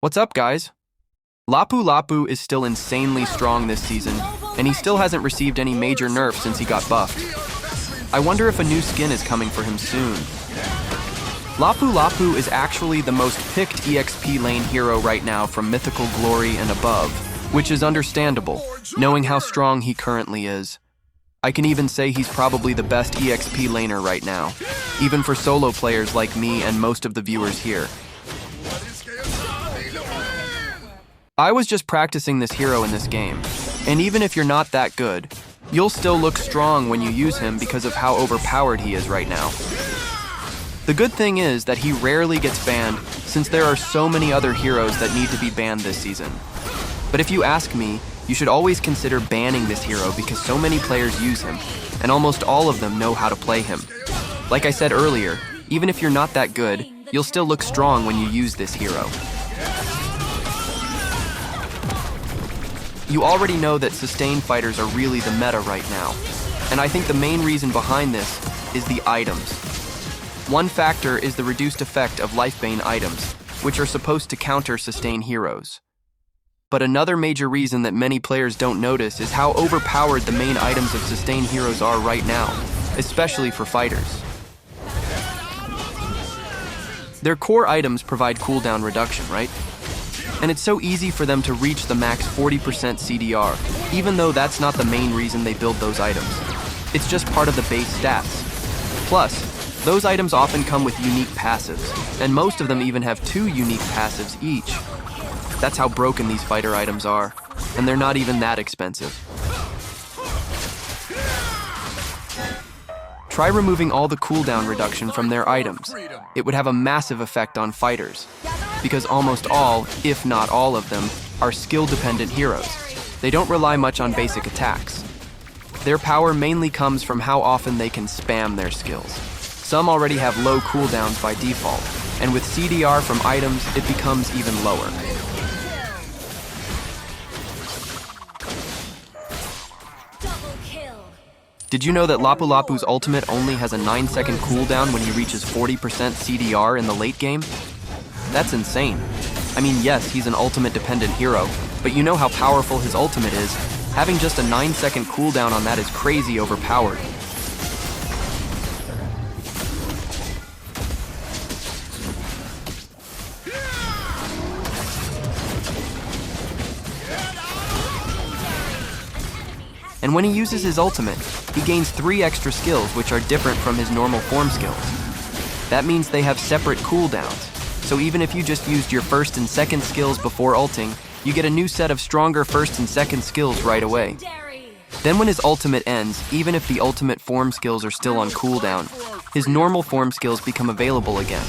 What's up, guys? Lapu Lapu is still insanely strong this season, and he still hasn't received any major nerfs since he got buffed. I wonder if a new skin is coming for him soon. Lapu Lapu is actually the most picked EXP lane hero right now from Mythical Glory and above, which is understandable, knowing how strong he currently is. I can even say he's probably the best EXP laner right now, even for solo players like me and most of the viewers here. I was just practicing this hero in this game, and even if you're not that good, you'll still look strong when you use him because of how overpowered he is right now. The good thing is that he rarely gets banned since there are so many other heroes that need to be banned this season. But if you ask me, you should always consider banning this hero because so many players use him, and almost all of them know how to play him. Like I said earlier, even if you're not that good, you'll still look strong when you use this hero. You already know that sustain fighters are really the meta right now, and I think the main reason behind this is the items. One factor is the reduced effect of Lifebane items, which are supposed to counter sustain heroes. But another major reason that many players don't notice is how overpowered the main items of sustain heroes are right now, especially for fighters. Their core items provide cooldown reduction, right? And it's so easy for them to reach the max 40% CDR, even though that's not the main reason they build those items. It's just part of the base stats. Plus, those items often come with unique passives, and most of them even have 2 unique passives each. That's how broken these fighter items are, and they're not even that expensive. Try removing all the cooldown reduction from their items. It would have a massive effect on fighters, because almost all, if not all of them, are skill-dependent heroes. They don't rely much on basic attacks. Their power mainly comes from how often they can spam their skills. Some already have low cooldowns by default, and with CDR from items, it becomes even lower. Did you know that Lapu Lapu's ultimate only has a 9-second cooldown when he reaches 40% CDR in the late game? That's insane. I mean, yes, he's an ultimate-dependent hero, but you know how powerful his ultimate is. Having just a 9-second cooldown on that is crazy overpowered. And when he uses his ultimate, he gains 3 extra skills which are different from his normal form skills. That means they have separate cooldowns, so even if you just used your first and second skills before ulting, you get a new set of stronger first and second skills right away. Then when his ultimate ends, even if the ultimate form skills are still on cooldown, his normal form skills become available again.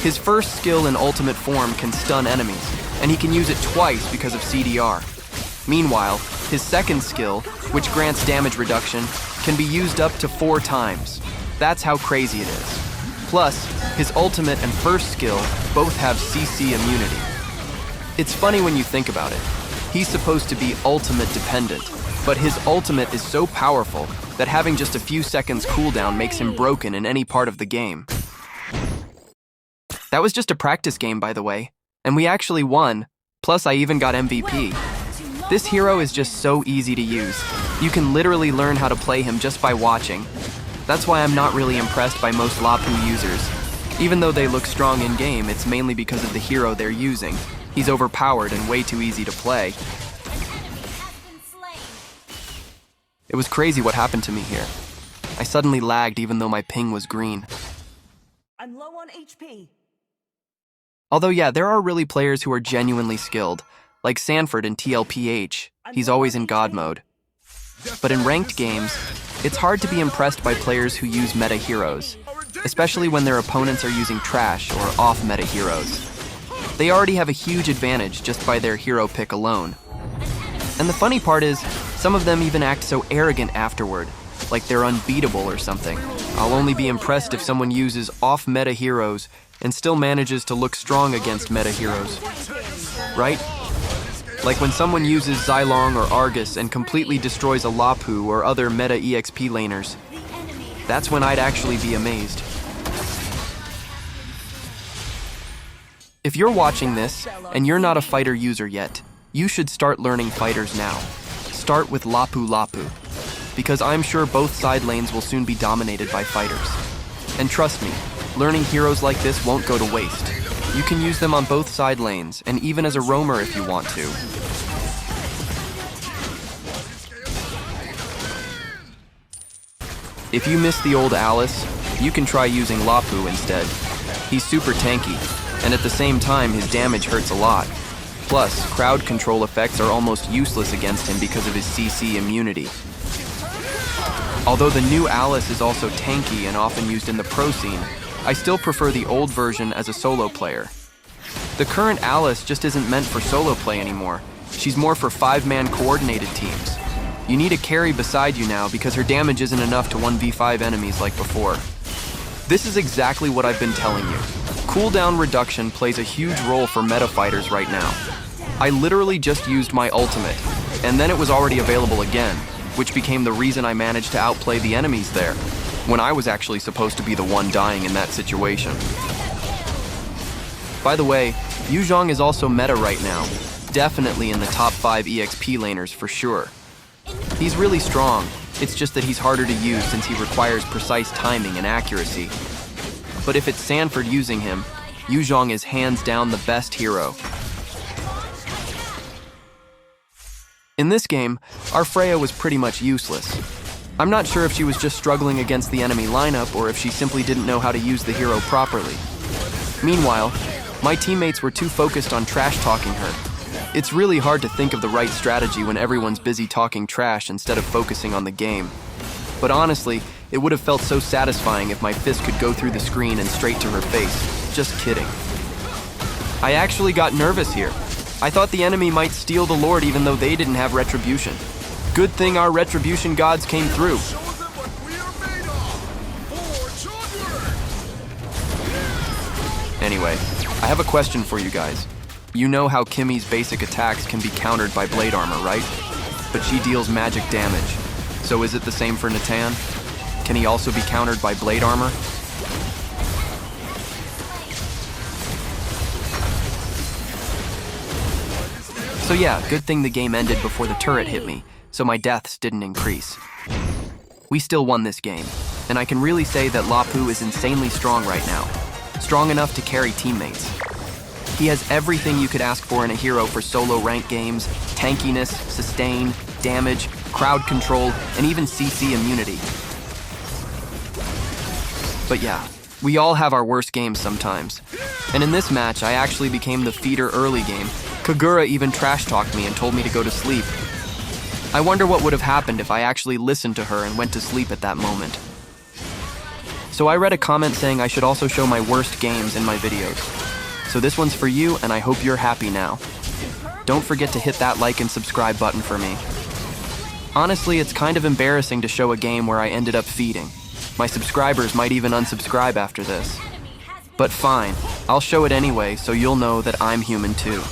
His first skill in ultimate form can stun enemies, and he can use it twice because of CDR. Meanwhile, his second skill, which grants damage reduction, can be used up to 4 times. That's how crazy it is. Plus, his ultimate and first skill both have CC immunity. It's funny when you think about it. He's supposed to be ultimate dependent, but his ultimate is so powerful that having just a few seconds cooldown makes him broken in any part of the game. That was just a practice game, by the way, and we actually won, plus I even got MVP. This hero is just so easy to use. You can literally learn how to play him just by watching. That's why I'm not really impressed by most Lapu users. Even though they look strong in-game, it's mainly because of the hero they're using. He's overpowered and way too easy to play. It was crazy what happened to me here. I suddenly lagged even though my ping was green. I'm low on HP. Although yeah, there are really players who are genuinely skilled, like Sanford in TLPH. He's always in God mode. But in ranked games, it's hard to be impressed by players who use meta heroes, especially when their opponents are using trash or off-meta heroes. They already have a huge advantage just by their hero pick alone. And the funny part is, some of them even act so arrogant afterward, like they're unbeatable or something. I'll only be impressed if someone uses off-meta heroes and still manages to look strong against meta heroes. Right? Like when someone uses Xylong or Argus and completely destroys a Lapu or other meta EXP laners. That's when I'd actually be amazed. If you're watching this and you're not a fighter user yet, you should start learning fighters now. Start with Lapu Lapu, because I'm sure both side lanes will soon be dominated by fighters. And trust me, learning heroes like this won't go to waste. You can use them on both side lanes, and even as a roamer if you want to. If you miss the old Alice, you can try using Lapu instead. He's super tanky, and at the same time his damage hurts a lot. Plus, crowd control effects are almost useless against him because of his CC immunity. Although the new Alice is also tanky and often used in the pro scene, I still prefer the old version as a solo player. The current Alice just isn't meant for solo play anymore. She's more for 5-man coordinated teams. You need a carry beside you now because her damage isn't enough to 1v5 enemies like before. This is exactly what I've been telling you. Cooldown reduction plays a huge role for meta fighters right now. I literally just used my ultimate, and then it was already available again, which became the reason I managed to outplay the enemies there, when I was actually supposed to be the one dying in that situation. By the way, Yujin is also meta right now, definitely in the top 5 EXP laners for sure. He's really strong, it's just that he's harder to use since he requires precise timing and accuracy. But if it's Sanford using him, Yujin is hands down the best hero. In this game, our Freya was pretty much useless. I'm not sure if she was just struggling against the enemy lineup or if she simply didn't know how to use the hero properly. Meanwhile, my teammates were too focused on trash-talking her. It's really hard to think of the right strategy when everyone's busy talking trash instead of focusing on the game. But honestly, it would have felt so satisfying if my fist could go through the screen and straight to her face. Just kidding. I actually got nervous here. I thought the enemy might steal the Lord even though they didn't have retribution. Good thing our retribution gods came through. Anyway, I have a question for you guys. You know how Kimmy's basic attacks can be countered by blade armor, right? But she deals magic damage. So is it the same for Natan? Can he also be countered by blade armor? So yeah, good thing the game ended before the turret hit me, so my deaths didn't increase. We still won this game, and I can really say that Lapu is insanely strong right now. Strong enough to carry teammates. He has everything you could ask for in a hero for solo rank games: tankiness, sustain, damage, crowd control, and even CC immunity. But yeah, we all have our worst games sometimes. And in this match, I actually became the feeder early game. Kagura even trash-talked me and told me to go to sleep. I wonder what would have happened if I actually listened to her and went to sleep at that moment. So I read a comment saying I should also show my worst games in my videos. So this one's for you, and I hope you're happy now. Don't forget to hit that like and subscribe button for me. Honestly, it's kind of embarrassing to show a game where I ended up feeding. My subscribers might even unsubscribe after this. But fine, I'll show it anyway so you'll know that I'm human too.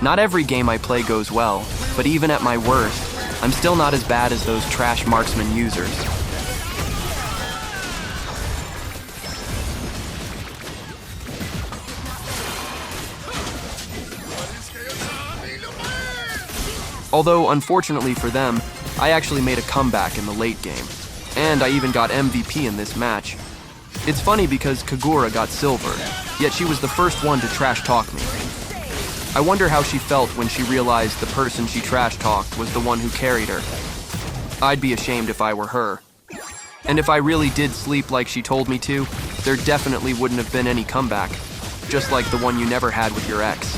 Not every game I play goes well, but even at my worst, I'm still not as bad as those trash marksman users. Although, unfortunately for them, I actually made a comeback in the late game. And I even got MVP in this match. It's funny because Kagura got silver, yet she was the first one to trash talk me. I wonder how she felt when she realized the person she trash talked was the one who carried her. I'd be ashamed if I were her. And if I really did sleep like she told me to, there definitely wouldn't have been any comeback, just like the one you never had with your ex.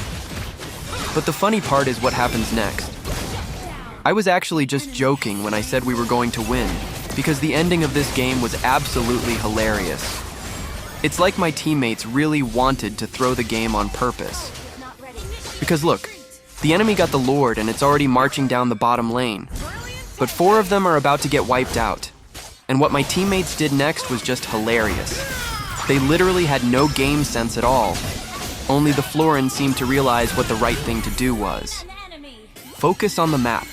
But the funny part is what happens next. I was actually just joking when I said we were going to win, because the ending of this game was absolutely hilarious. It's like my teammates really wanted to throw the game on purpose. Because look, the enemy got the Lord and it's already marching down the bottom lane. But 4 of them are about to get wiped out. And what my teammates did next was just hilarious. They literally had no game sense at all. Only the Florins seemed to realize what the right thing to do was. Focus on the map.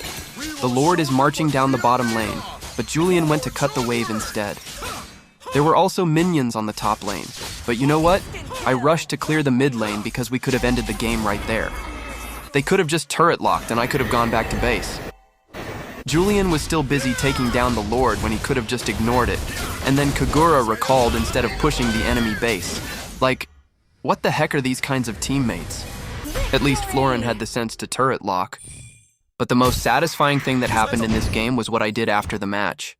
The Lord is marching down the bottom lane, but Julian went to cut the wave instead. There were also minions on the top lane, but you know what? I rushed to clear the mid lane because we could have ended the game right there. They could have just turret locked and I could have gone back to base. Julian was still busy taking down the Lord when he could have just ignored it, and then Kagura recalled instead of pushing the enemy base. Like, what the heck are these kinds of teammates? At least Florin had the sense to turret lock. But the most satisfying thing that happened in this game was what I did after the match.